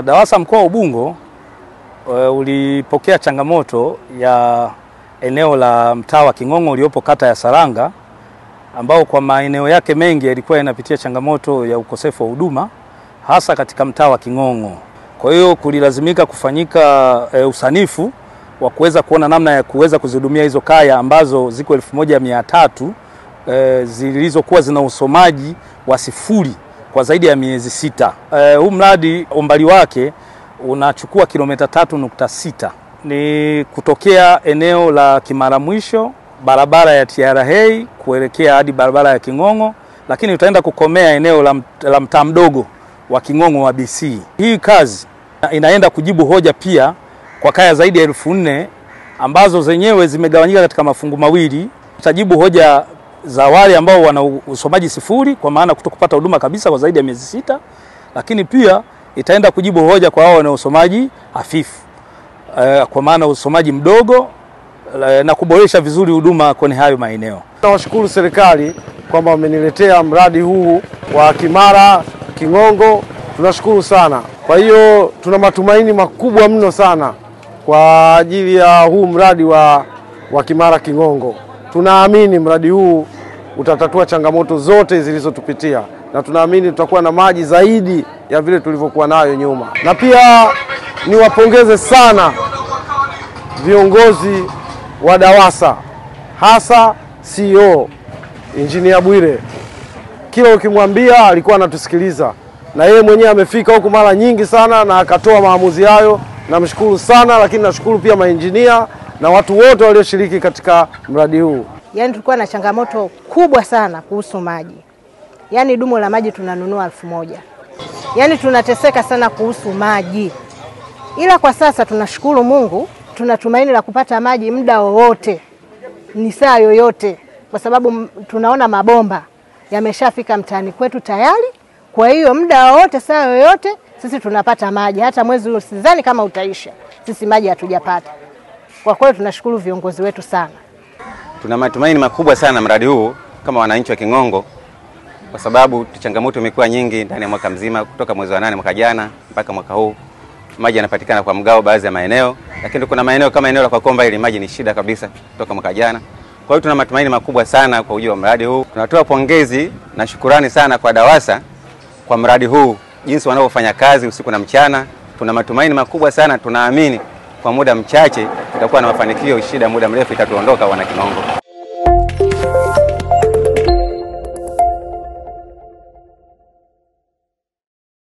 DAWASA mkoa wa Ubungo ulipokea changamoto ya eneo la mtaa wa King'ong'o uliopo kata ya Saranga, ambao kwa maeneo yake mengi yalikuwa yanapitia changamoto ya ukosefu wa huduma hasa katika mtaa wa King'ong'o. Kwa hiyo kulilazimika kufanyika usanifu wa kuweza kuona namna ya kuweza kuzihudumia hizo kaya ambazo ziko 1300 zilizokuwa zina usomaji wa sifuri kwa zaidi ya miezi 6. Huu mradi umbali wake unachukua kilomita 3.6. Ni kutokea eneo la Kimara Mwisho, barabara ya TRA kuelekea hadi barabara ya King'ong'o, lakini utaenda kukomea eneo la mtaa mdogo wa King'ong'o wa BC. Hii kazi inaenda kujibu hoja pia kwa kaya zaidi ya 4000 ambazo zenyewe zimegawanyika katika mafungu mawili. Itajibu hoja za wale ambao wana usomaji sifuri, kwa maana kutokupata huduma kabisa kwa zaidi ya miezi 6, lakini pia itaenda kujibu hoja kwa hao wana usomaji hafifu, kwa maana usomaji mdogo, na kuboresha vizuri huduma kwenye hayo maeneo. Nawashukuru serikali kwamba wameniletea mradi huu wa Kimara King'ong'o. Tunashukuru sana. Kwa hiyo tuna matumaini makubwa mno sana kwa ajili ya huu mradi wa Kimara King'ong'o. Tunaamini mradi huu utatatua changamoto zote zilizotupitia, na tunaamini tutakuwa na maji zaidi ya vile tulivyokuwa nayo nyuma. Na pia niwapongeze sana viongozi wa DAWASA, hasa CEO Engineer Bwire. Kila ukimwambia alikuwa anatusikiliza, na yeye mwenyewe amefika huku mara nyingi sana na akatoa maamuzi hayo. Namshukuru sana, lakini nashukuru pia maengineer na watu wote walioshiriki katika mradi huu. Yaani tulikuwa na changamoto kubwa sana kuhusu maji. Yaani dumu la maji tunanunua 1000. Yaani tunateseka sana kuhusu maji. Ila kwa sasa tunashukuru Mungu, tunatumaini la kupata maji muda wowote, ni saa yoyote, kwa sababu tunaona mabomba yameshafika mtaani kwetu tayari. Kwa hiyo muda wowote, saa yoyote sisi tunapata maji. Hata mwezi huu sidhani kama utaisha, sisi maji hatujapata. Kwa kweli tunashukuru viongozi wetu sana. Tuna matumaini makubwa sana mradi huu kama wananchi wa King'ong'o, kwa sababu changamoto imekuwa nyingi ndani ya mwaka mzima, kutoka mwezi wa 8 mwaka jana mpaka mwaka huu. Maji yanapatikana kwa mgao baadhi ya maeneo, lakini kuna maeneo kama eneo la Kwakomba ile maji ni shida kabisa kutoka mwaka jana. Kwa hiyo tuna matumaini makubwa sana kwa ujio wa mradi huu. Tunatoa pongezi na shukrani sana kwa DAWASA kwa mradi huu, jinsi wanavyofanya kazi usiku na mchana. Tuna matumaini makubwa sana, tunaamini kwa muda mchache tutakuwa na mafanikio, shida muda mrefu itatuondoka wana King'ong'o.